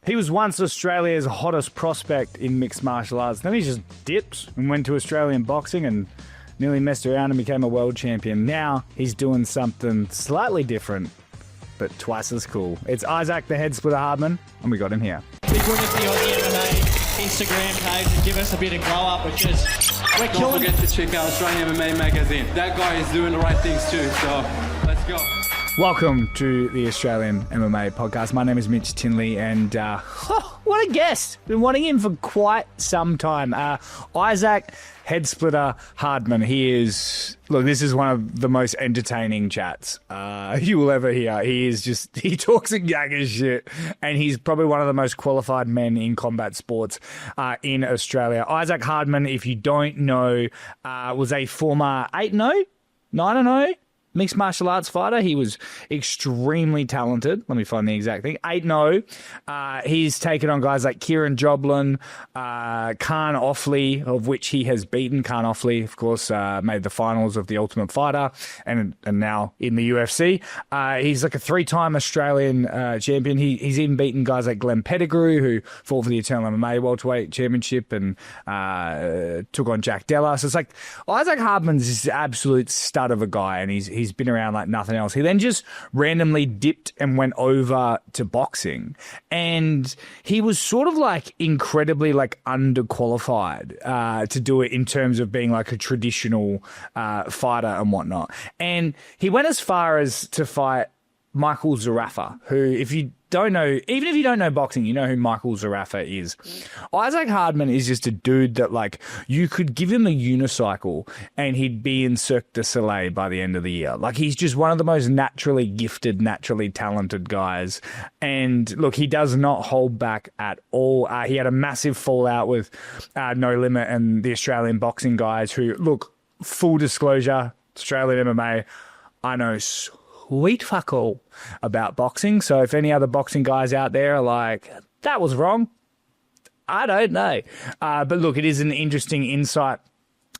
He was once Australia's hottest prospect in mixed martial arts. Then he just dipped and went to Australian boxing and nearly messed around and became a world champion. Now he's doing something slightly different, but twice as cool. It's Issac, the Headsplitter Hardman, and we got him here. Big win at the Aussie MMA Instagram page and give us a bit of glow up, which is we're Don't killing. forget to check out Australian MMA magazine. That guy is doing the right things too, so let's go. Welcome to the Australian MMA podcast. My name is Mitchell Tinley, and what a guest! Been wanting him for quite some time. Issac, Headsplitter Hardman. He is, look, this is one of the most entertaining chats you will ever hear. He talks a gag of shit, and he's probably one of the most qualified men in combat sports in Australia. Issac Hardman, if you don't know, was a former 8-0, 9-0 mixed martial arts fighter. He was extremely talented. Let me find the exact thing. 8-0. He's taken on guys like Kieran Joblin, Khan Offley, of which he has beaten. Khan Offley, of course, made the finals of the Ultimate Fighter and now in the UFC. He's like a 3-time Australian champion. He's even beaten guys like Glenn Pettigrew, who fought for the Eternal MMA Welterweight Championship and took on Jack Della. So it's like Issac Hardman's this absolute stud of a guy, and he's been around like nothing else. He then just randomly dipped and went over to boxing, and he was sort of like incredibly like underqualified to do it in terms of being like a traditional fighter and whatnot. And he went as far as to fight Michael Zerafa, who, if you don't know, even if you don't know boxing, you know who Michael Zerafa is. Issac Hardman is just a dude that, like, you could give him a unicycle and he'd be in Cirque du Soleil by the end of the year. Like, he's just one of the most naturally gifted, naturally talented guys. And look, he does not hold back at all. He had a massive fallout with No Limit and the Australian boxing guys who, look, full disclosure, Australian MMA, I know sweet fuck all about boxing. So if any other boxing guys out there are like, that was wrong, I don't know. But look, it is an interesting insight.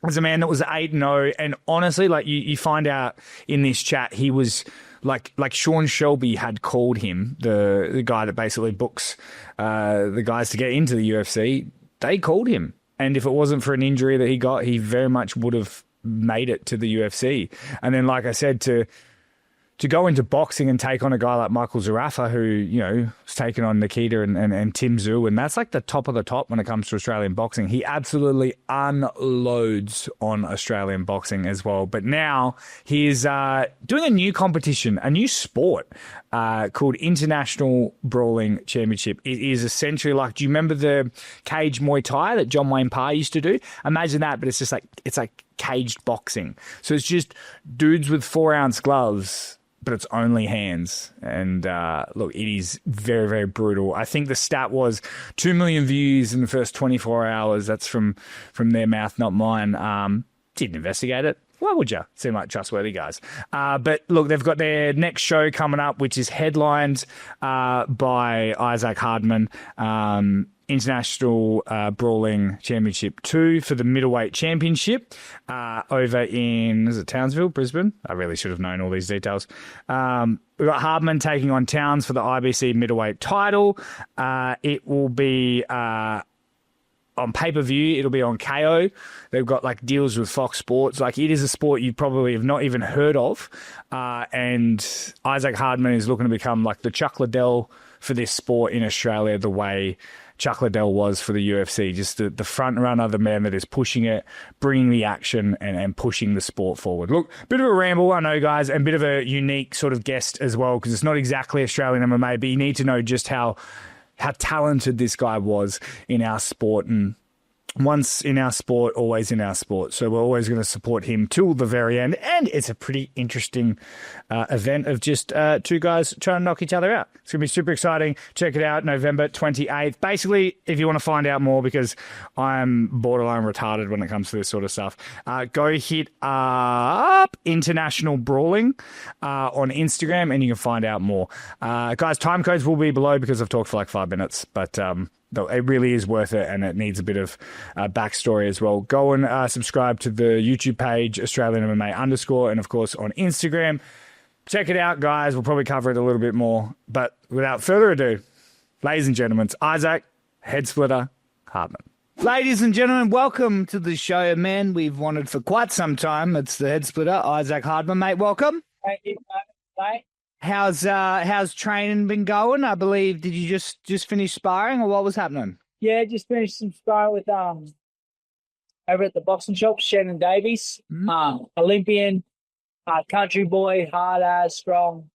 As a man that was 8-0, and honestly, like you find out in this chat, he was like Sean Shelby had called him, the guy that basically books the guys to get into the UFC. They called him. And if it wasn't for an injury that he got, he very much would have made it to the UFC. And then, like I said, to go into boxing and take on a guy like Michael Zerafa, who, you know, has taken on Nikita and Tim Tszyu, and that's like the top of the top when it comes to Australian boxing. He absolutely unloads on Australian boxing as well. But now he's doing a new competition, a new sport called International Brawling Championship. It is essentially like, do you remember the cage Muay Thai that John Wayne Parr used to do? Imagine that, but it's just like, it's like caged boxing. So it's just dudes with 4-ounce gloves, but it's only hands. And look, it is very, very brutal. I think the stat was 2 million views in the first 24 hours. That's from their mouth, not mine. Didn't investigate it. Why would you? Seem like trustworthy guys. But look, they've got their next show coming up, which is headlined by Issac Hardman. International Brawling Championship 2 for the middleweight championship over in, is it Townsville, Brisbane? I really should have known all these details. We've got Hardman taking on Towns for the IBC middleweight title. It will be on pay-per-view. It'll be on KO. They've got like deals with Fox Sports. Like, it is a sport you probably have not even heard of. And Issac Hardman is looking to become like the Chuck Liddell for this sport in Australia, the way Chuck Liddell was for the UFC, just the front runner, the man that is pushing it, bringing the action and pushing the sport forward. Look, bit of a ramble, I know, guys, and bit of a unique sort of guest as well, because it's not exactly Australian MMA, but you need to know just how talented this guy was in our sport. And once in our sport, always in our sport. So we're always going to support him till the very end. And it's a pretty interesting event of just two guys trying to knock each other out. It's going to be super exciting. Check it out, November 28th. Basically, if you want to find out more, because I'm borderline retarded when it comes to this sort of stuff, go hit up International Brawling on Instagram and you can find out more. Guys, time codes will be below because I've talked for like 5 minutes, but it really is worth it, and it needs a bit of backstory as well. Go and subscribe to the YouTube page, Australian MMA _, and of course on Instagram. Check it out, guys. We'll probably cover it a little bit more. But without further ado, Ladies and gentlemen, it's Issac, Headsplitter, Hardman. Ladies and gentlemen, welcome to the show, a man we've wanted for quite some time. It's the Headsplitter, Issac Hardman, mate. Welcome. Thank you, mate. How's training been going? I believe, did you just finish sparring or what was happening? Yeah, just finished some sparring with over at the boxing shop, Shannon Davies, Olympian, country boy, hard ass, strong.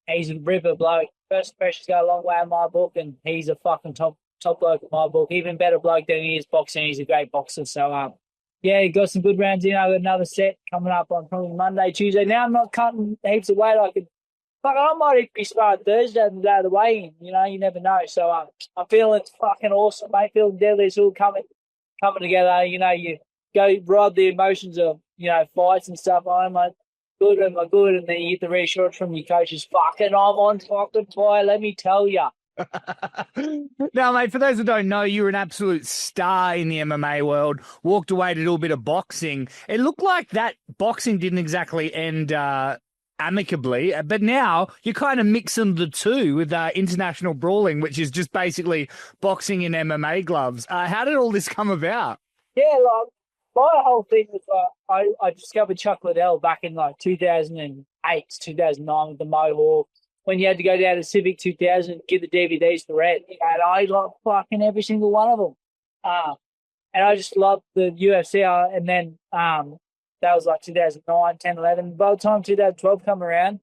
He's a ripper bloke. First impressions go a long way in my book, and he's a fucking top bloke in my book. Even better bloke than he is boxing. He's a great boxer. So yeah, he got some good rounds in. I got another set coming up on probably Monday, Tuesday. Now I'm not cutting heaps of weight. I might be sparring Thursday and the weigh-in. You know, you never know. So I'm feeling fucking awesome, mate. Feeling deadly. It's all coming together. You know, you go ride the emotions of, you know, fights and stuff. Am I good? Am I good? And then you get the reassurance from your coaches. Fucking, I'm on fucking fire. Let me tell you. Now, mate, for those who don't know, you were an absolute star in the MMA world. Walked away to do a bit of boxing. It looked like that boxing didn't exactly end amicably, but now you're kind of mixing the two with international brawling, which is just basically boxing in MMA gloves. How did all this come about? Yeah, like my whole thing was I discovered Chuck Liddell back in like 2008, 2009 with the Mohawk. When you had to go down to Civic 2000 and get the DVDs for rent, and I loved fucking every single one of them. And I just loved the UFC. And then that was like 2009, 10, 11. By the time 2012 come around,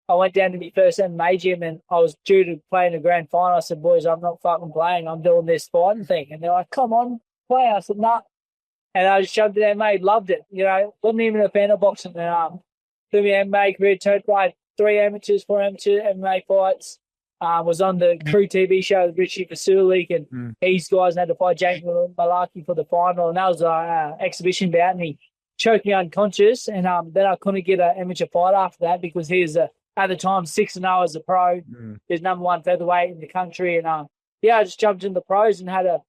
I went down to my first MMA gym and I was due to play in the grand final. I said, boys, I'm not fucking playing. I'm doing this fighting thing. And they're like, come on, play. I said, nah. And I just jumped in there, mate. Loved it. You know, wasn't even a fan of boxing. And through my MMA career, turned right. 3 amateurs, 4 amateur MMA fights. Was on the Crew TV show with Richie Fasulik, and these guys had to fight James Malaki for the final, and that was an exhibition bout, and he choked me unconscious, and then I couldn't get an amateur fight after that because he was, at the time, 6-0 as a pro. He's #1 featherweight in the country, and I just jumped in the pros and had a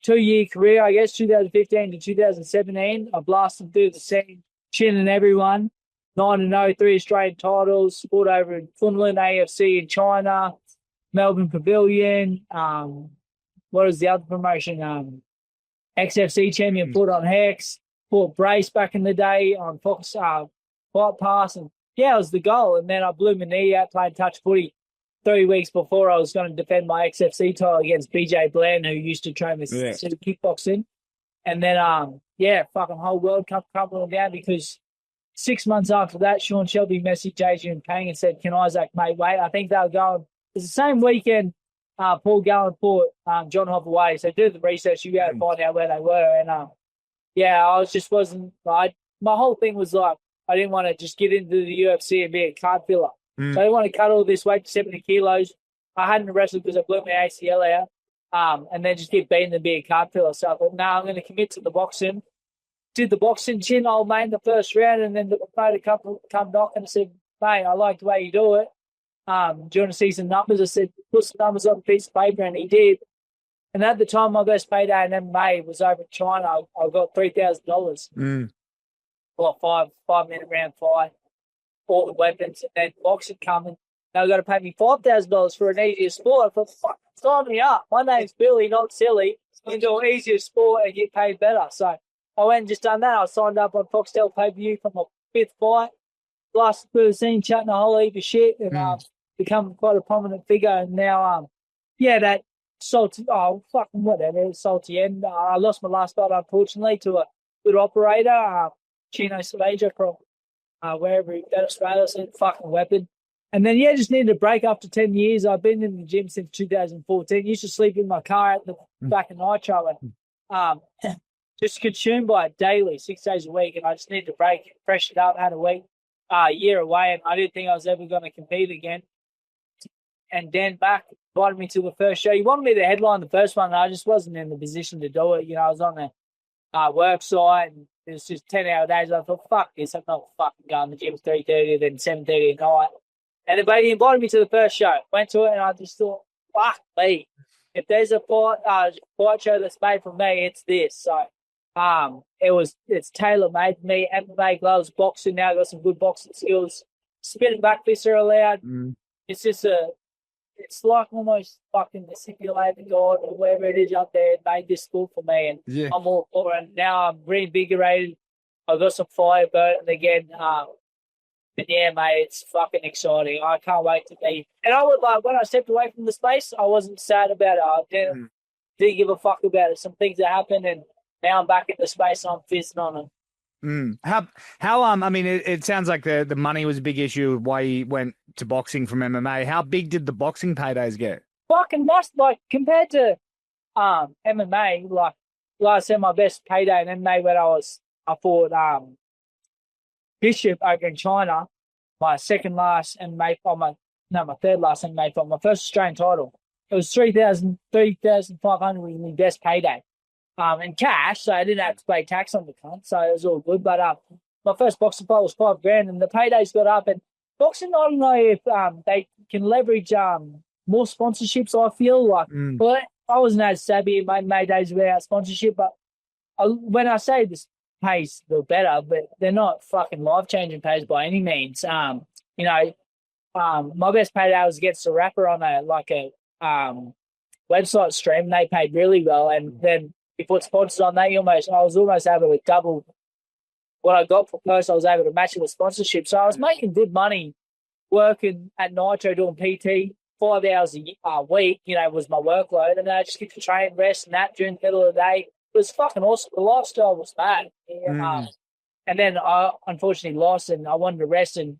2-year career, I guess, 2015 to 2017. I blasted through the scene, chinning everyone. 9-0, 3 Australian titles, fought over in Finland, AFC in China, Melbourne Pavilion. What was the other promotion? XFC champion, fought on Hex, fought Brace back in the day on Fox Fight Pass. And yeah, it was the goal. And then I blew my knee out playing touch footy 3 weeks before I was going to defend my XFC title against BJ Bland, who used to train with kickboxing. And then, fucking whole world come crumbling down because 6 months after that, Sean Shelby messaged Adrian Pang and said, can Issac make weight? I think they were going. It's the same weekend Paul Gallen fought John Hoffaway. So do the research. You got to find out where they were. And, my whole thing was like, I didn't want to just get into the UFC and be a card filler. So I didn't want to cut all this weight to 70 kilos. I hadn't wrestled because I blew my ACL out and then just get beaten and be a card filler. So I thought, no, I'm going to commit to the boxing. Did the boxing, chin old mate in the first round, and then the promoter come knock and said, mate, I like the way you do it. Do you want to see some numbers? I said, put some numbers on a piece of paper, and he did. And at the time, my best payday in MMA was over in China. I got $3,000 for a 5-minute round fight, all the weapons, and then boxing coming. They were going to pay me $5,000 for an easier sport. I thought, fuck, sign me up. My name's Billy, not silly. You can do an easier sport and get paid better. So I went and just done that. I signed up on Foxtel pay-per-view for my 5th fight. Blasted through the scene, chatting a whole heap of shit, and become quite a prominent figure. And now, that salty, salty end. I lost my last fight, unfortunately, to a good operator, Chino Salaja from wherever he got Australia, said fucking weapon. And then, just needed a break after 10 years. I've been in the gym since 2014. Used to sleep in my car at the back of Nitro and just consumed by it daily, 6 days a week. And I just needed a break, freshen up, had a year away, and I didn't think I was ever going to compete again. And Dan back invited me to the first show. He wanted me to headline the first one, and I just wasn't in the position to do it. You know, I was on the work site, and it was just 10-hour days. I thought, fuck this, I'm not fucking going to the gym 3:30, then 7:30 at night. And then he invited me to the first show. Went to it, and I just thought, fuck me. If there's a fight show that's made for me, it's this. So it's tailor-made for me. MMA gloves, boxing now, got some good boxing skills. Spinning back fists are allowed. It's just it's like almost fucking the stipulated God or whatever it is out there made this sport for me, and I'm all for it. Now I'm reinvigorated. I've got some fire burning again. But yeah, mate, it's fucking exciting. I can't wait to be. And I would like when I stepped away from the space, I wasn't sad about it. I didn't give a fuck about it. Some things that happened, and now I'm back in the space and I'm fizzing on it. How I mean, it sounds like the money was a big issue why he went to boxing from MMA. How big did the boxing paydays get? Fucking must, like, compared to MMA, like I said, my best payday in MMA when I fought Bishop over in China, my third last MMA fight, my first Australian title. It was 3,500 was my best payday. In cash, so I didn't have to pay tax on the cunt, so it was all good. But my first boxing fight was $5,000, and the paydays got up. And boxing, I don't know if they can leverage more sponsorships. I feel like, but I wasn't as savvy in my days without sponsorship. But when I say this pays a little better, but they're not fucking life changing pays by any means. My best payday was against Zerafa on a website stream. And they paid really well, and then. You put sponsors on that, I was almost able to double what I got for post. I was able to match it with sponsorship. So I was making good money working at Nitro doing PT 5 hours a week, was my workload. And then I just get to train, rest, and that during the middle of the day. It was fucking awesome. The lifestyle was bad. And then I unfortunately lost and I wanted to rest, and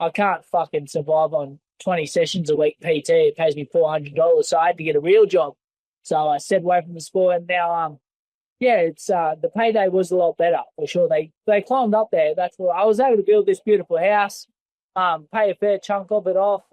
I can't fucking survive on 20 sessions a week PT. It pays me $400. So I had to get a real job. So I stepped away from the sport, and now, it's the payday was a lot better for sure. They climbed up there. That's what I was able to build this beautiful house, pay a fair chunk of it off,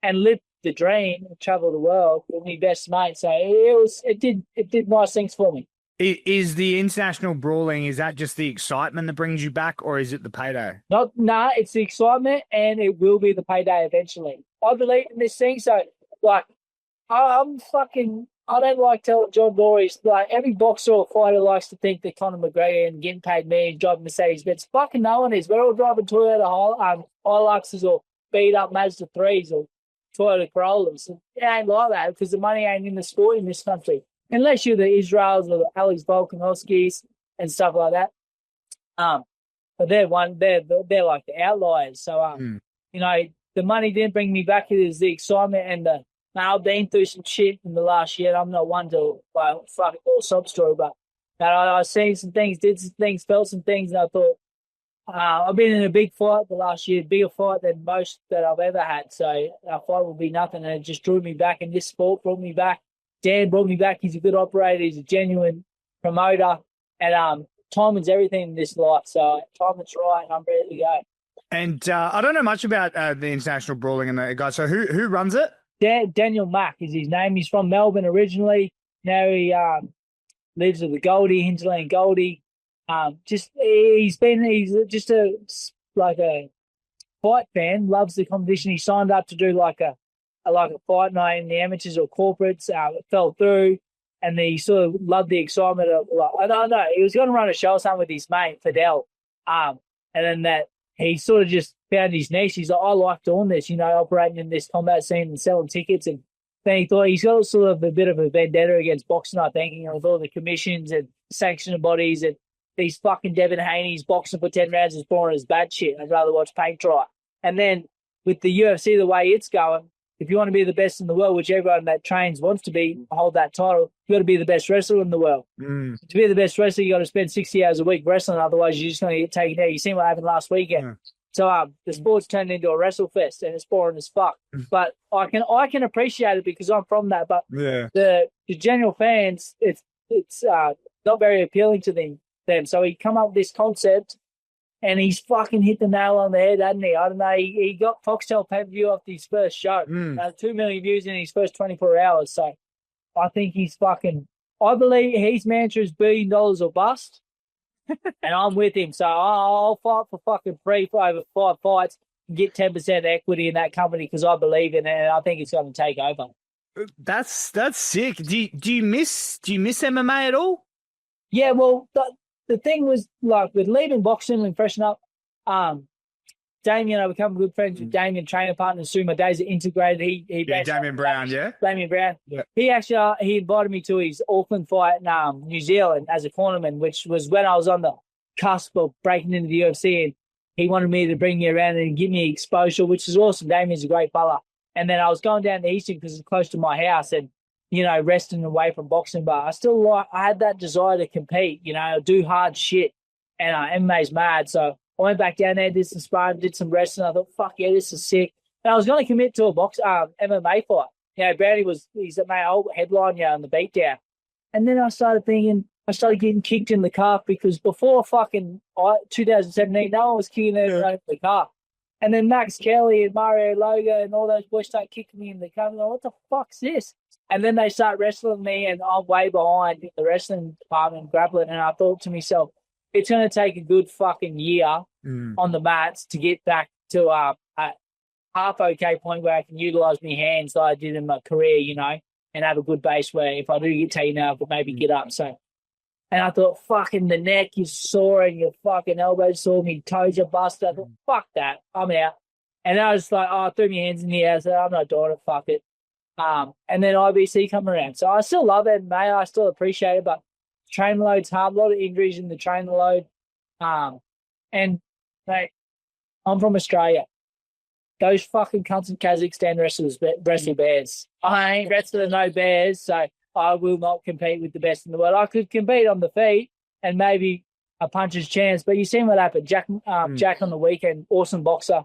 and live the dream and travel the world with my best mate. So it did nice things for me. Is the international brawling, is that just the excitement that brings you back, or is it the payday? It's the excitement, and it will be the payday eventually. I believe in this thing, so like. I don't like telling John Dory's, like, every boxer or fighter likes to think that Conor McGregor and getting paid millions driving Mercedes, but it's fucking no one is. We're all driving Toyota Hiluxes or beat up Mazda 3s or Toyota Corollas. It ain't like that because the money ain't in the sport in this country. Unless you're the Israels or the Alex Volkanovskis and stuff like that. But they're like the outliers. So, the money didn't bring me back. It is the excitement and I've been through some shit in the last year. I'm not one to fucking all sob story, but I've seen some things, did some things, felt some things, and I thought I've been in a big fight the last year, bigger fight than most that I've ever had. So our fight will be nothing, and it just drew me back. And this sport brought me back. Dan brought me back. He's a good operator. He's a genuine promoter, and timing's everything in this life. So timing's right, and I'm ready to go. And I don't know much about the international brawling and the guys. So who runs it? Daniel Mack is his name. He's from Melbourne originally. Now he lives with the Goldie, Hinterland Goldie. He's just a fight fan. Loves the competition. He signed up to do like a fight night in the amateurs or corporates. It fell through, and he sort of loved the excitement of I don't know. He was going to run a show or something with his mate Fidel, and then that. He sort of just found his niche. He's like, I like doing this, operating in this combat scene and selling tickets. And then he thought he's got sort of a bit of a vendetta against boxing, I think, with all the commissions and sanctioning bodies and these fucking Devin Haney's boxing for 10 rounds is boring as bad shit. I'd rather watch paint dry. And then with the UFC, the way it's going, if you want to be the best in the world, which everyone that trains wants to be, hold that title, you got to be the best wrestler in the world. To be the best wrestler, you got to spend 60 hours a week wrestling. Otherwise, you're just going to get taken out. You seen what happened last weekend. So the sport's turned into a wrestle fest, and it's boring as fuck. But I can appreciate it because I'm from that. But the general fans, it's not very appealing to them. So he come up with this concept. And he's fucking hit the nail on the head, hasn't he? I don't know. He got Foxtel pay-per-view off his first show. 2 million views in his first 24 hours. So I think he's fucking... I believe his mantra is $1 billion or bust. And I'm with him. So I'll fight for fucking free for over 5 fights and get 10% equity in that company because I believe in it and I think it's going to take over. That's sick. Do you miss MMA at all? Yeah, well... The thing was, like, with leaving boxing and freshen up, Damien, I become good friends with Damien, trainer partners through my days at Integrated. He Damien Brown, yeah? Damien Brown. Yeah. He actually he invited me to his Auckland fight in New Zealand as a cornerman, which was when I was on the cusp of breaking into the UFC, and he wanted me to bring me around and give me exposure, which is awesome. Damien's a great fella. And then I was going down to Eastern because it's close to my house and, resting away from boxing, but I had that desire to compete, do hard shit, and MMA's mad. So I went back down there, did some sparring, did some wrestling. I thought, fuck yeah, this is sick. And I was going to commit to a MMA fight. Brownie he's at my old headline on the beatdown. And then I started getting kicked in the calf because before 2017, no one was kicking in the calf. And then Max Kelly and Mario Loga and all those boys start kicking me in the calf. I'm like, what the fuck's this? And then they start wrestling me, and I'm way behind in the wrestling department, grappling. And I thought to myself, it's going to take a good fucking year on the mats to get back to a half okay point where I can utilize my hands like I did in my career, and have a good base where if I do get taken out, I could maybe get up. So, and I thought, fucking the neck is sore and your fucking elbows sore, my toes are busted. I thought, fuck that, I'm out. And I was like, I threw my hands in the air. I said, I'm not doing it, fuck it. And then IBC come around. So I still love MMA. I still appreciate it, but training load's hard. A lot of injuries in the training load. And mate, I'm from Australia. Those fucking cunts in Kazakhstan wrestle bears. I ain't wrestling no bears, so I will not compete with the best in the world. I could compete on the feet and maybe a puncher's chance, but you seen what happened. Jack on the weekend, awesome boxer.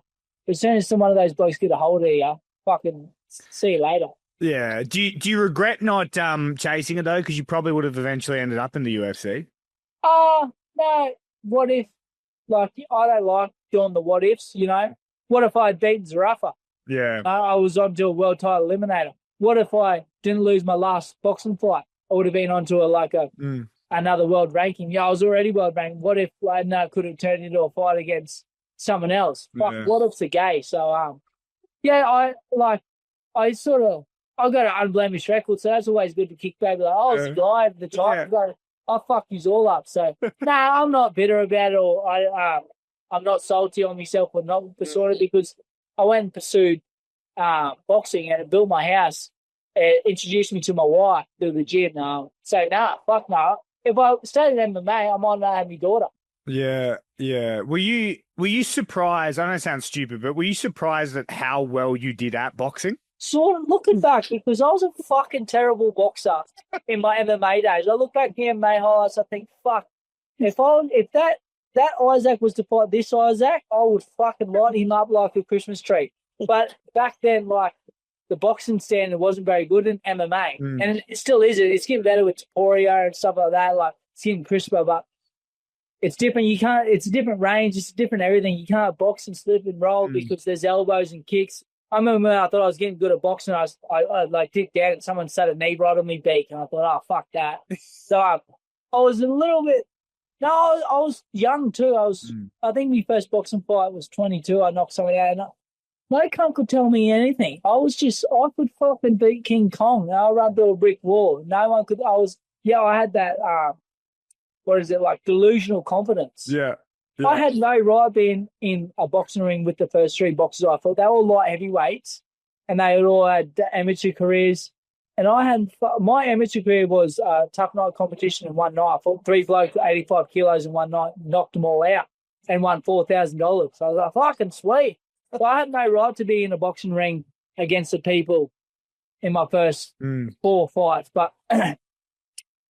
As soon as one of those blokes get a hold of you, fucking see you later. Yeah. Do you regret not chasing it though? Because you probably would have eventually ended up in the UFC. No. What if? I don't like doing the what ifs. What if I had beaten Zerafa? Yeah. I was on to a world title eliminator. What if I didn't lose my last boxing fight? I would have been onto another world ranking. Yeah, I was already world ranked. What if I could have turned into a fight against someone else? Fuck, what if's a gay? So I got an unblemished record, so that's always good to kick back. Like, I was a guy at the time. I fucked you all up. So I'm not bitter about it, or I'm not salty on myself or not pursued it, because I went and pursued boxing and it built my house. It introduced me to my wife through the gym. Fuck no. If I stayed in MMA, I might not have my daughter. Yeah. Were you surprised? I know it sounds stupid, but were you surprised at how well you did at boxing? Sort of looking back, because I was a fucking terrible boxer in my MMA days. I look back at the MMA highlights, I think, fuck, if that Issac was to fight this Issac, I would fucking light him up like a Christmas tree. But back then, the boxing standard wasn't very good in MMA. And it still isn't. It's getting better with Topuria and stuff like that. It's getting crisper, but it's different. It's a different range. It's a different everything. You can't box and slip and roll because there's elbows and kicks. I remember when I thought I was getting good at boxing, I dipped down and someone set a knee right on me beak, and I thought, oh, fuck that. So I was a little bit, I was young too. I think my first boxing fight was 22. I knocked someone out. No cunt could tell me anything. I could fucking beat King Kong. I run through a brick wall. No one could. I had that, delusional confidence. Yeah. I had no right being in a boxing ring with the first three boxers I fought. They were all light heavyweights, and they all had amateur careers. And my amateur career was a tough night competition in one night. I fought 3 blokes, 85 kilos in one night, knocked them all out, and won $4,000. So I was like, fucking sweet. So I had no right to be in a boxing ring against the people in my first 4 fights. But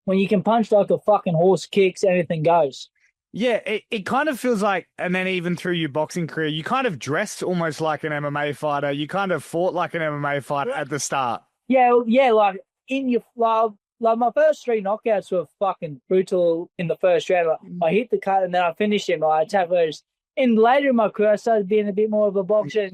when you can punch like a fucking horse kicks, anything goes. Yeah, it kind of feels like, and then even through your boxing career, you kind of dressed almost like an MMA fighter. You kind of fought like an MMA fighter at the start. Yeah, like my first 3 knockouts were fucking brutal in the first round. I hit the cut and then I finished him. I attacked those. And later in my career, I started being a bit more of a boxer,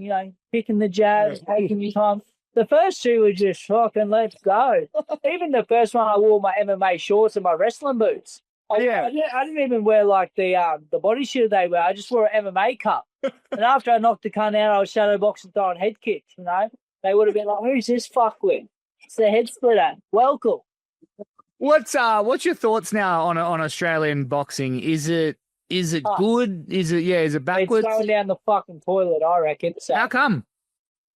picking the jabs, taking your time. The first 2 were just fucking let's go. Even the first one, I wore my MMA shorts and my wrestling boots. I didn't even wear the body shield they wear. I just wore an MMA cup. And after I knocked the cunt out, I was shadow boxing, throwing head kicks. They would have been like, "Who's this fuckwit? It's the Headsplitter. Welcome." What's your thoughts now on Australian boxing? Is it Is it Oh. good? Is it backwards? It's going down the fucking toilet, I reckon. So How come?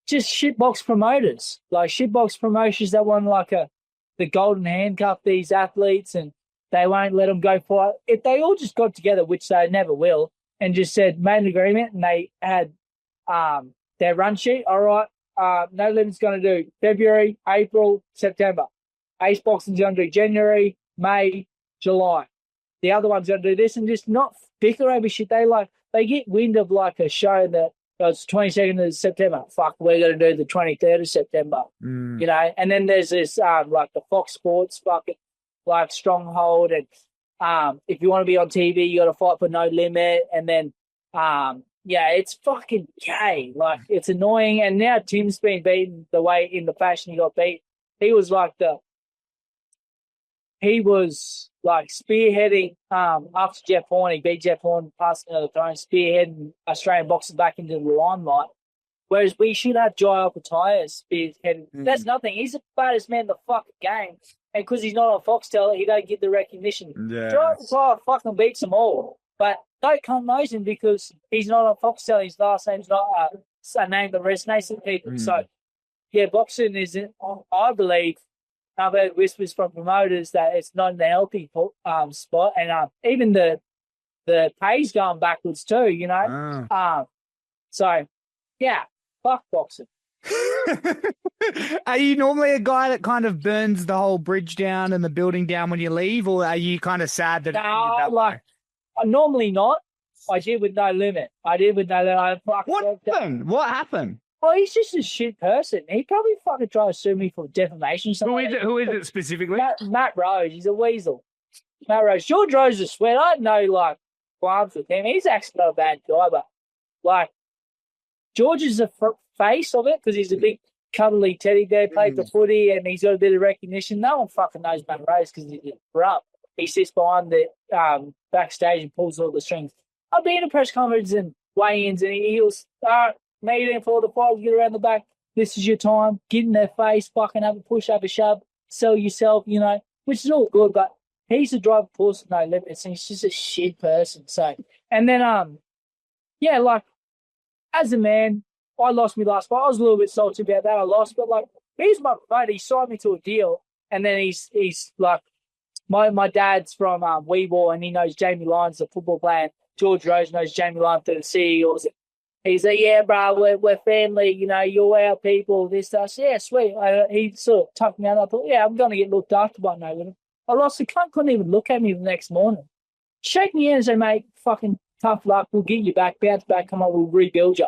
just shitbox promoters, like shitbox promotions that want the golden handcuff these athletes and they won't let them go fight. If they all just got together, which they never will, and just made an agreement and they had their run sheet, all right, No Limit's going to do February, April, September. Ace Boxing's going to do January, May, July. The other one's going to do this and just not bicker over shit. They get wind of like a show that it's 22nd of September. Fuck, we're going to do the 23rd of September. You know, and then there's this like the Fox Sports fucking like stronghold, and if you want to be on TV, you got to fight for No Limit, and then yeah, it's fucking gay. Like it's annoying, and now Tim's been beaten the way in the fashion he got beat. He was spearheading after Jeff Horn. He beat Jeff Horn, passing another throne, spearheading Australian boxing back into the limelight. Whereas we should have Jai Alcatraz spearheading. That's nothing. He's the baddest man in the fucking game. And because he's not on Foxtel, he don't get the recognition. Yeah. Jai Alcatraz fucking beats them all. But don't come knows him because he's not on Foxtel. His last name's not a name that resonates with people. So, yeah, boxing isn't, I believe, I've heard whispers from promoters that it's not in the healthy spot, and even the pay's going backwards too. You know, so yeah, fuck boxing. Are you normally a guy that kind of burns the whole bridge down and the building down when you leave, or are you kind of sad that? I'm normally not. I did with No Limit. What happened? What happened? Well, he's just a shit person. He probably fucking tried to sue me for defamation. Who is it specifically? Matt Rose. He's a weasel. Matt Rose. George Rose is sweat. I had no, like, qualms with him. He's actually not a bad guy, but, like, George is the face of it because he's a big, cuddly teddy bear, played the footy, and he's got a bit of recognition. No one fucking knows Matt Rose because he's corrupt. He sits behind the backstage and pulls all the strings. I've been in a press conference and weigh-ins, and he'll start meeting for the fight, get around the back. This is your time. Get in their face, fucking have a push, have a shove, sell yourself, you know, which is all good. But he's a driver force with no limits, and he's just a shit person. So, and then, yeah, like, as a man, I lost my last fight. I was a little bit salty about that. I lost, but like, he's my promoter. He signed me to a deal, and then he's like, my dad's from Weeball, and he knows Jamie Lyons, the football player. And George Rose knows Jamie Lyons through the Seagulls. He's like, yeah, bro, we're family. You know, you're our people. This, that. Yeah, sweet. He sort of tucked me out. I thought, yeah, I'm going to get looked after by No Limit. I lost. The cunt couldn't even look at me the next morning. Shake me in and say, mate, fucking tough luck. We'll get you back. Bounce back. Come on, we'll rebuild you.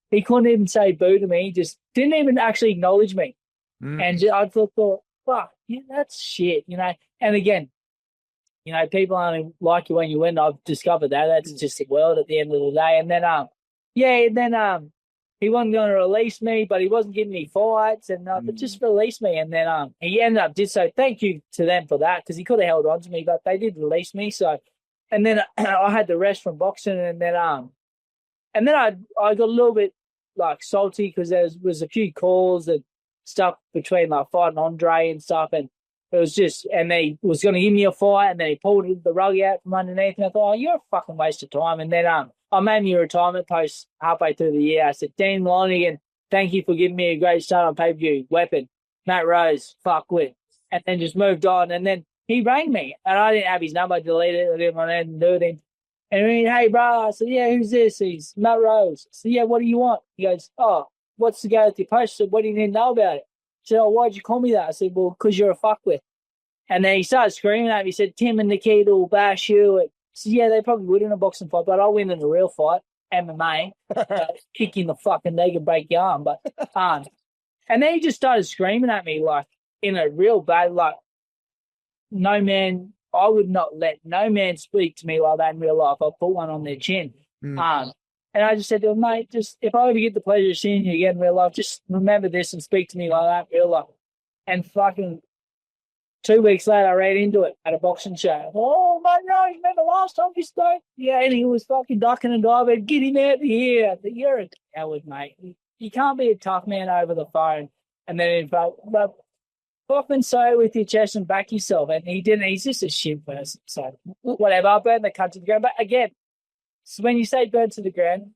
He couldn't even say boo to me. He just didn't even actually acknowledge me. And I thought, fuck, yeah, that's shit, you know. And again, you know, people only like you when you win. I've discovered that. That's just the world at the end of the day. And then, he wasn't going to release me, but he wasn't giving me fights, and but just release me. And then he ended up did so. Thank you to them for that because he could have held on to me, but they did release me. So, and then I had the rest from boxing, and then I got a little bit like salty because there was a few calls and stuff between like fighting Andre and stuff, and it was just, and they was going to give me a fight, and then he pulled the rug out from underneath, and I thought, oh, you're a fucking waste of time. And then I made me a retirement post halfway through the year. I said, Dean Lonergan, thank you for giving me a great start on pay-per-view. Weapon, Matt Rose, fuck with. And then just moved on. And then he rang me, and I didn't have his number. I deleted it. I didn't want anything to do with him. And he went, hey, bro. I said, yeah, who's this? He's Matt Rose. I said, yeah, what do you want? He goes, oh, what's the go with your post? I said, what do you need to know about it? He said, oh, why'd you call me that? I said, well, because you're a fuckwit. And then he started screaming at me. He said, Tim and Nikita will bash you. And I said, yeah, they probably would in a boxing fight, but I'll win in a real fight, MMA, kick in the fucking leg and break your arm. But, and then he just started screaming at me, like, in a real bad, like, no man, I would not let no man speak to me like that in real life. I'll put one on their chin. And I just said to him, mate, just if I ever get the pleasure of seeing you again in real life, just remember this and speak to me like that in real life. And fucking 2 weeks later, I ran into it at a boxing show. Oh, mate, no, you remember last time you spoke? Yeah, and he was fucking ducking and diving. Get him out of here. I said, you're a coward, mate. You can't be a tough man over the phone. And then, in fact, fucking say it with your chest and back yourself. And he didn't. He's just a shit person. So, whatever. I burned the country to go. But again, So when you say burnt to the ground,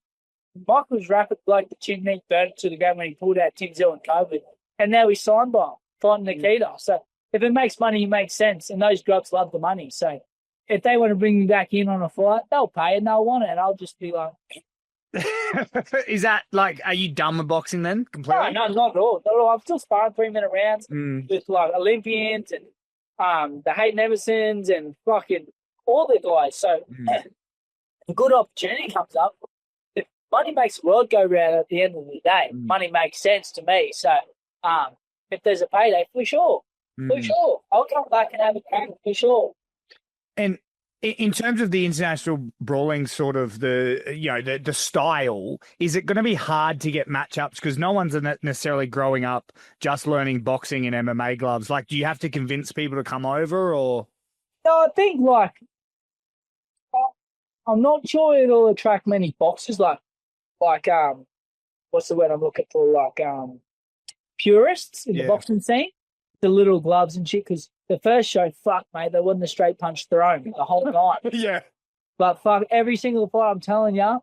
Michael Zerafa, like the chin meat, burnt to the ground when he pulled out Tim Zill and COVID. And now he's signed by him, fighting Nikita. So if it makes money, it makes sense. And those grubs love the money. So if they want to bring me back in on a fight, they'll pay and they'll want it. And I'll just be like... Is that like, are you done with boxing then completely? No, not at all. Not at all. I'm still sparring 3-minute rounds with like Olympians and the Hayden Emersons and fucking all the guys. So a good opportunity comes up. If money makes the world go round at the end of the day, money makes sense to me. So if there's a payday, for sure. For sure. I'll come back and have a crack for sure. And in terms of the international brawling sort of the style, is it going to be hard to get matchups because no one's necessarily growing up just learning boxing and MMA gloves? Like, do you have to convince people to come over or? No, I think like, I'm not sure it'll attract many boxers like what's the word I'm looking for? Like purists in the boxing scene, the little gloves and shit. Because the first show, fuck mate, there wasn't a straight punch thrown the whole night. Yeah. But fuck, every single fight, I'm telling ya,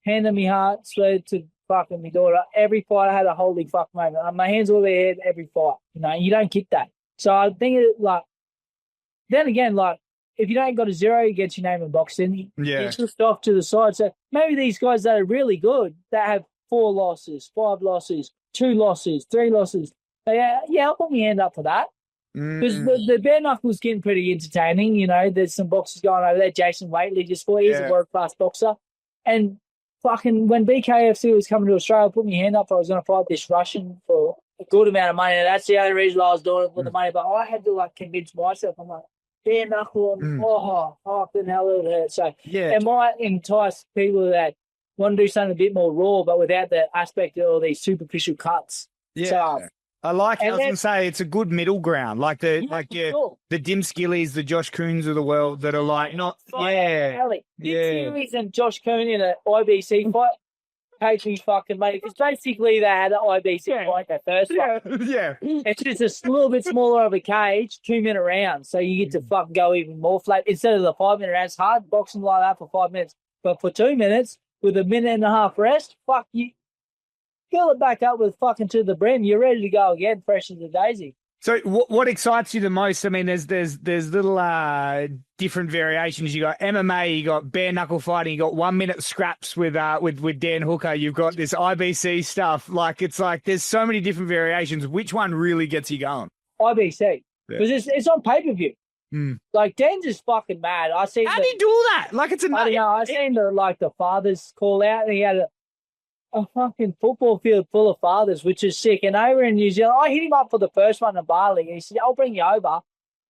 hand on me heart, swear to fucking me daughter, every fight I had a holy fuck moment. My hands were over their head every fight. You know, you don't get that. So I think it like, then again, like, if you don't got a zero against your name in boxing, it's just off to the side. So maybe these guys that are really good, that have 4 losses, 5 losses, 2 losses, 3 losses, I'll put my hand up for that. Because the bare knuckles getting pretty entertaining. You know, there's some boxers going over there. Jason Waitley just fought. He's a world-class boxer. And fucking when BKFC was coming to Australia, I put my hand up. I was going to fight this Russian for a good amount of money. And that's the only reason I was doing it for the money. But I had to, like, convince myself. I'm like, bare knuckle, fucking hell, it hurt. So it might entice people that want to do something a bit more raw, but without the aspect of all these superficial cuts. Yeah. So, I was going to say it's a good middle ground, like the Dim Skillies, the Josh Coons of the world that are like not Skillies and Josh Coon in an IBC fight. Coaching fucking mate, because basically they had an IBC fight their first fight. It's just a little bit smaller of a cage, 2-minute rounds, so you get to fucking go even more flat instead of the 5-minute rounds. Hard boxing like that for 5 minutes, but for 2 minutes with a minute and a half rest, fuck you. Fill it back up with fucking to the brim. You're ready to go again, fresh as a daisy. So what excites you the most? I mean, there's little different variations. You got MMA, you got bare knuckle fighting, you got 1-minute scraps with Dan Hooker. You've got this IBC stuff. Like it's like there's so many different variations. Which one really gets you going? IBC because it's on pay-per-view. Like Dan's just fucking mad. I seen. How do you do that? Like it's a. I seen the fathers call out, and he had a fucking football field full of fathers, which is sick. And over in New Zealand, I hit him up for the first one in Bali. And he said, I'll bring you over.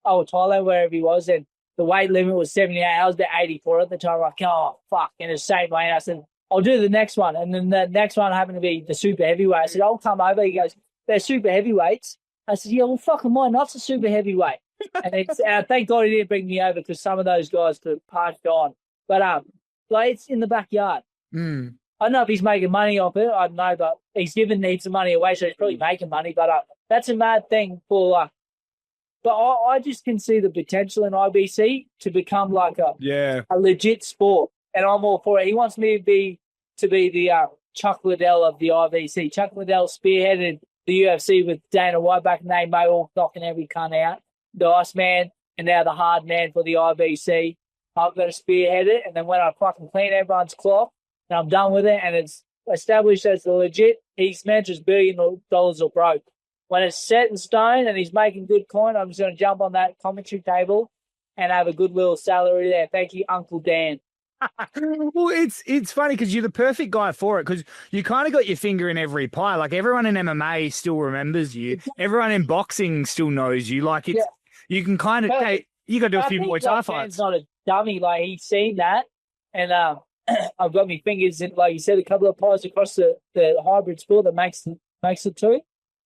Oh, Thailand, wherever he was. And the weight limit was 78. I was about 84 at the time. I'm like, oh, fuck. In the same way. And I said, I'll do the next one. And then the next one happened to be the super heavyweight. I said, I'll come over. He goes, they're super heavyweights. I said, yeah, well, fucking mine, not a super heavyweight. And thank God he didn't bring me over because some of those guys could have passed on. But like it's in the backyard. I don't know if he's making money off it. I don't know, but he's giving heaps of money away, so he's probably making money. But that's a mad thing for but I just can see the potential in IBC to become like a legit sport, and I'm all for it. He wants me to be the Chuck Liddell of the IBC. Chuck Liddell spearheaded the UFC with Dana White back in the day, Mohawk knocking every cunt out, the Iceman, and now the Hardman for the IBC. I've got to spearhead it, and then when I fucking clean everyone's clock, and I'm done with it, and it's established as the legit, he's managed $1 billion or broke. When it's set in stone and he's making good coin, I'm just going to jump on that commentary table and have a good little salary there. Thank you, Uncle Dan. Well, it's funny because you're the perfect guy for it because you kind of got your finger in every pie. Like everyone in MMA still remembers you. Everyone in boxing still knows you. Like it's you can kind of you got to do a few more tie fights. Dan's not a dummy. Like he's seen that, and I've got my fingers in, like you said, a couple of pies across the hybrid sport that makes it too.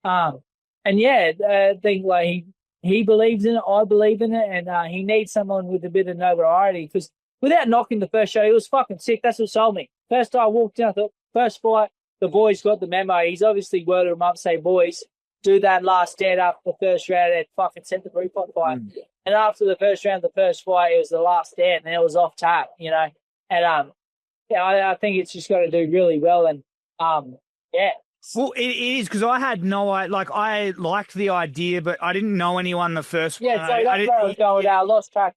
And I think like he believes in it, I believe in it, and he needs someone with a bit of notoriety because without knocking the first show, he was fucking sick. That's what sold me. First time I walked in, I thought, first fight, the boys got the memo. He's obviously worded them up, say, boys, do that last stand up the first round and fucking sent the 3-pot fight. And after the first round, the first fight, it was the last stand and it was off tap, you know. And yeah, I think it's just got to do really well. And yeah. Well, it is because I had no idea. Like, I liked the idea, but I didn't know anyone the first one. Yeah, so that's where I was going. I lost track.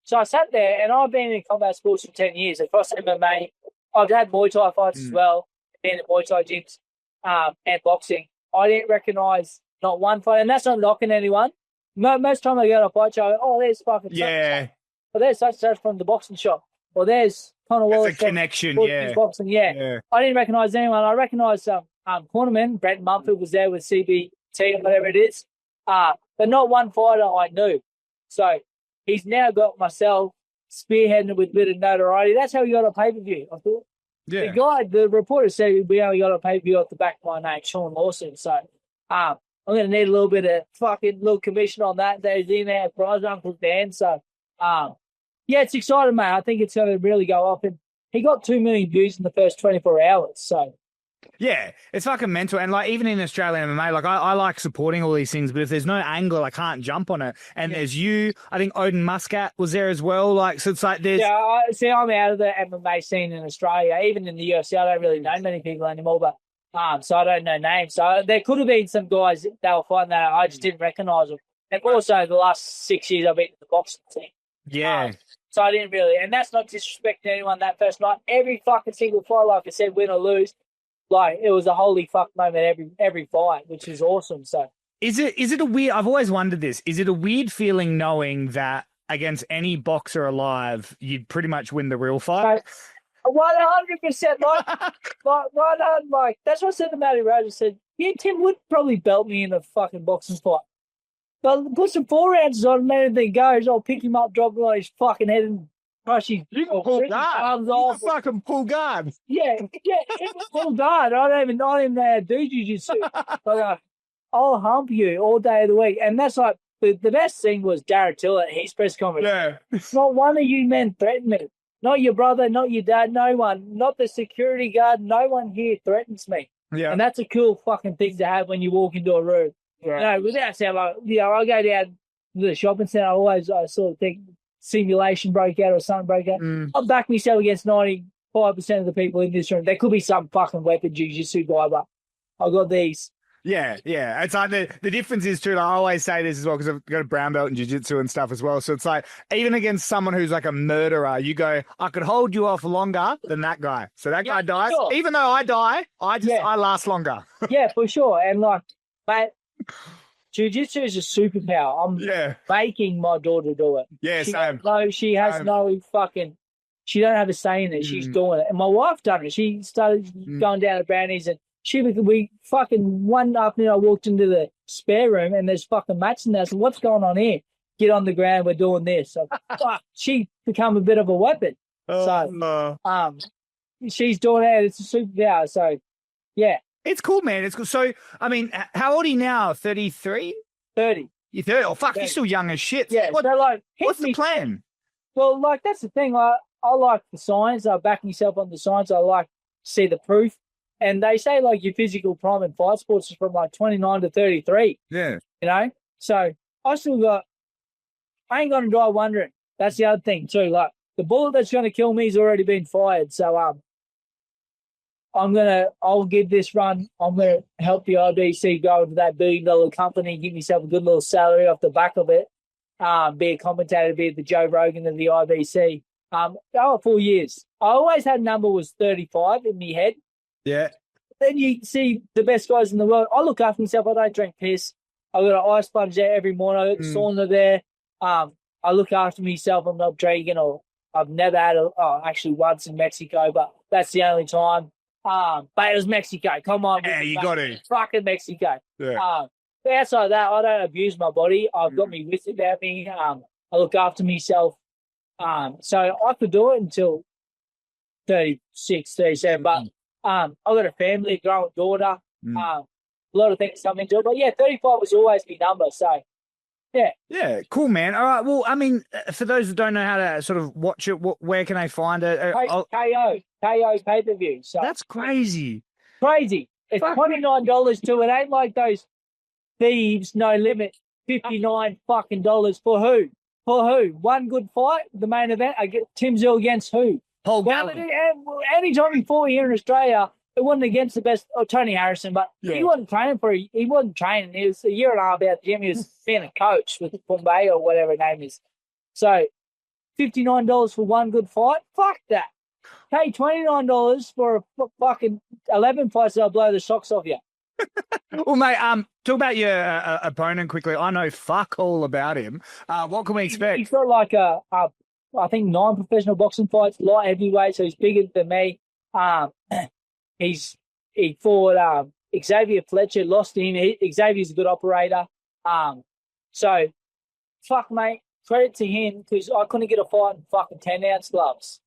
So I sat there, and I've been in combat sports for 10 years across MMA. I've had Muay Thai fights as well, been at Muay Thai gyms and boxing. I didn't recognise not one fight, and that's not knocking anyone. Most time I go to a fight show, I go, oh, there's fucking such. But there's such from the boxing shop. Or there's Conor Wallace. It's a connection, boxing, yeah. I didn't recognise anyone. I recognised cornerman, Brent Mumford was there with CBT or whatever it is. But not one fighter I knew. So he's now got myself spearheading it with a bit of notoriety. That's how he got a pay-per-view, I thought. Yeah. The reporter said we only got a pay-per-view off the back of my name, Sean Lawson. So I'm going to need a little bit of fucking little commission on that. There's in there, prize Uncle Dan. So, yeah, it's exciting, mate. I think it's going to really go up. And he got 2 million views in the first 24 hours. So, yeah, it's fucking mental. And like even in Australian MMA, like I like supporting all these things, but if there's no angle, I can't jump on it. And there's you, I think Odin Muscat was there as well. Like, so it's like there's... Yeah, see, I'm out of the MMA scene in Australia. Even in the UFC, I don't really know many people anymore, but so I don't know names. So there could have been some guys that were fighting that I just didn't recognise them. And also the last 6 years I've been in the boxing team. Yeah. So I didn't really, and that's not disrespecting anyone that first night. Every fucking single fight, like I said, win or lose, like it was a holy fuck moment every fight, which is awesome. So is it a weird? I've always wondered this. Is it a weird feeling knowing that against any boxer alive, you'd pretty much win the real fight? 100%, like that's what I said to Matty Rose. I said, yeah, Tim would probably belt me in a fucking boxing fight. But put some 4 ounces on him, anything goes. I'll pick him up, drop him on his fucking head, and crush his pull guard. off. Fucking pull guard. Yeah, pull guard. I don't even know how to do jiu-jitsu. But I'll hump you all day of the week. And that's like, the best thing was Darren Till at his press conference. Yeah. Not one of you men threatened me. Not your brother, not your dad, no one. Not the security guard. No one here threatens me. Yeah. And that's a cool fucking thing to have when you walk into a room. Yeah. No, without saying like, I go down to the shopping centre, I sort of think simulation broke out or something broke out. I'll back myself against 95% of the people in this room. There could be some fucking weapon jiu-jitsu guy, but I've got these. Yeah. It's like the difference is too, like, I always say this as well because I've got a brown belt in jiu-jitsu and stuff as well. So it's like, even against someone who's like a murderer, you go, I could hold you off longer than that guy. So that guy dies. Sure. Even though I die, I last longer. Yeah, for sure. And like, mate, jiu-jitsu is a superpower. I'm making my daughter do it. Yeah, same. She has no fucking, she don't have a say in it. She's doing it. And my wife done it. She started going down to Brownies and we fucking, one afternoon I walked into the spare room and there's fucking mats in there. So what's going on here? Get on the ground. We're doing this. So she become a bit of a weapon. She's doing it. It's a superpower. So yeah. It's cool, man. It's cool. So, I mean, how old are you now? 33? 30. You're 30? Oh, fuck, 30. You're still young as shit. Yeah, so like, what's the plan? Well, like, that's the thing. I like the science. I back myself on the science. I like to see the proof. And they say, like, your physical prime in fight sports is from, like, 29 to 33. Yeah. You know? So, I ain't going to die wondering. That's the other thing, too. Like, the bullet that's going to kill me has already been fired. So, I'll give this run. I'm going to help the IBC go into that $1 billion company, give myself a good little salary off the back of it, be a commentator, be the Joe Rogan of the IBC. 4 years. I always had number was 35 in my head. Yeah. Then you see the best guys in the world. I look after myself. I don't drink piss. I've got an ice sponge there every morning. I've got the sauna there. I look after myself. I'm not drinking or I've never had actually once in Mexico, but that's the only time. But it was Mexico. Come on. Yeah, you got to. Fucking Mexico. Yeah. But outside of that, I don't abuse my body. I've got me wits about me. I look after myself. So I could do it until 36, 37. But I've got a family, a growing daughter. A lot of things come into it. But yeah, 35 was always my number. So yeah. Yeah, cool, man. All right. Well, I mean, for those that don't know how to sort of watch it, where can they find it? KO pay-per-view. So that's crazy. Crazy. It's $29 too. It ain't like those thieves, no limit, $59 fucking dollars for who? For who? One good fight, the main event. I get Tim Zill against who? Paul Well, Gallen. anytime he fought here in Australia, it wasn't against the best, Tony Harrison, but he wasn't training he wasn't training. He was a year and a half out the gym. He was being a coach with Bombay or whatever his name is. So, $59 for one good fight? Fuck that. Pay $29 for a fucking 11 fights that'll blow the socks off you. Well, mate, talk about your opponent quickly. I know fuck all about him. What can we expect? He's got like I think 9 professional boxing fights, light heavyweight, so he's bigger than me. He fought Xavier Fletcher, lost to him. Xavier's a good operator. So, fuck, mate, credit to him because I couldn't get a fight in fucking 10-ounce gloves.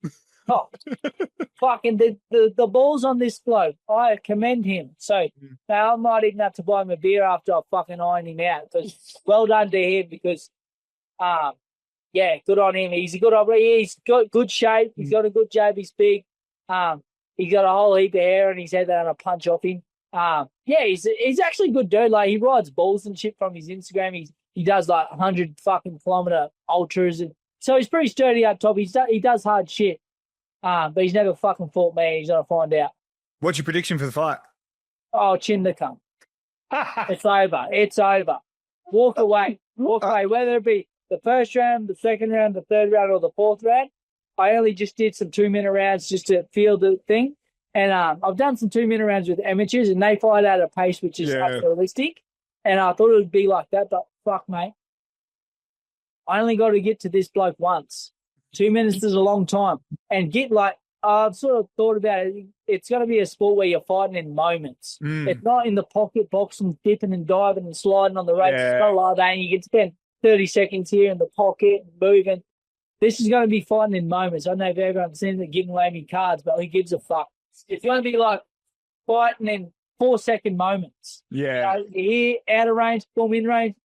Oh, fucking the balls on this bloke. I commend him. So now I might even have to buy him a beer after I fucking iron him out. Because well done to him because, yeah, good on him. He's a good operator. He's got good shape. He's got a good jab. He's big. He's got a whole heap of hair and he's had that on a punch off him. Yeah, he's actually a good dude. Like, he rides balls and shit from his Instagram. He does like 100 fucking kilometer ultras. And so he's pretty sturdy up top. He does hard shit. But he's never fucking fought me. He's going to find out. What's your prediction for the fight? Oh, chin to come. It's over. It's over. Walk away. Walk away. Whether it be the first round, the second round, the third round, or the fourth round. I only just did some 2-minute rounds just to feel the thing. And I've done some 2-minute rounds with amateurs, and they fight at a pace which is unrealistic. And I thought it would be like that, but fuck, mate. I only got to get to this bloke once. 2 minutes is a long time. And I've sort of thought about it. It's going to be a sport where you're fighting in moments. It's not in the pocket boxing, dipping and diving and sliding on the ropes. Yeah. It's not like that. And you can spend 30 seconds here in the pocket moving. This is going to be fighting in moments. I don't know if everyone's seen it giving away me cards, but who gives a fuck? It's going to be like fighting in 4-second moments. Yeah. So here, out of range, boom, in range.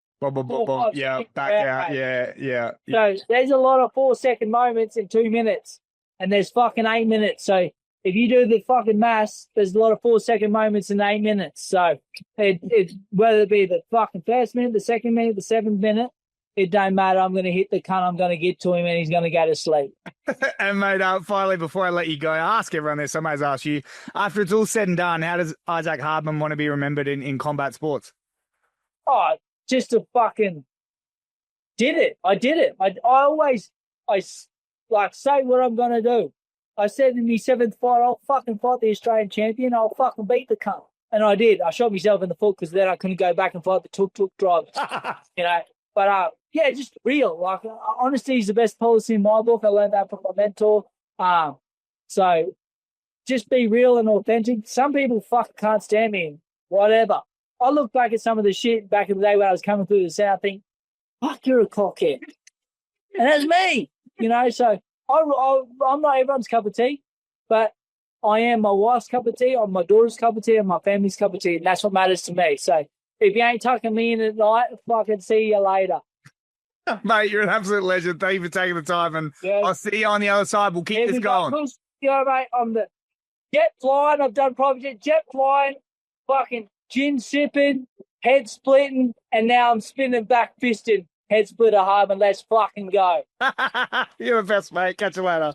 Yeah, back out. Yeah. So there's a lot of 4-second moments in 2 minutes, and there's fucking 8 minutes. So if you do the fucking maths, there's a lot of 4-second moments in 8 minutes. So it whether it be the fucking first minute, the second minute, the 7th minute, it don't matter. I'm going to hit the cunt. I'm going to get to him, and he's going to go to sleep. And, mate, finally, before I let you go, I ask everyone this. I might as well ask you, after it's all said and done, how does Issac Hardman want to be remembered in combat sports? Oh, just to fucking did it. I did it. I always say what I'm going to do. I said in my 7th fight, I'll fucking fight the Australian champion. I'll fucking beat the cunt. And I did. I shot myself in the foot because then I couldn't go back and fight the tuk-tuk driver. But, yeah, just real. Like, honesty is the best policy in my book. I learned that from my mentor. So just be real and authentic. Some people can't stand me. Whatever. I look back at some of the shit back in the day when I was coming through the South, think, fuck, you're a cockhead. And that's me, so I'm not everyone's cup of tea, but I am my wife's cup of tea, I'm my daughter's cup of tea, and my family's cup of tea, and that's what matters to me. So if you ain't tucking me in at night, fucking see you later. Mate, you're an absolute legend. Thank you for taking the time, and I'll see you on the other side. We'll keep this going. Mate, I'm the jet flying. I've done private jet flying, fucking gin sipping, head splitting, and now I'm spinning back fisting. Headsplitter, Hardman. Let's fucking go. You're the best, mate. Catch you later.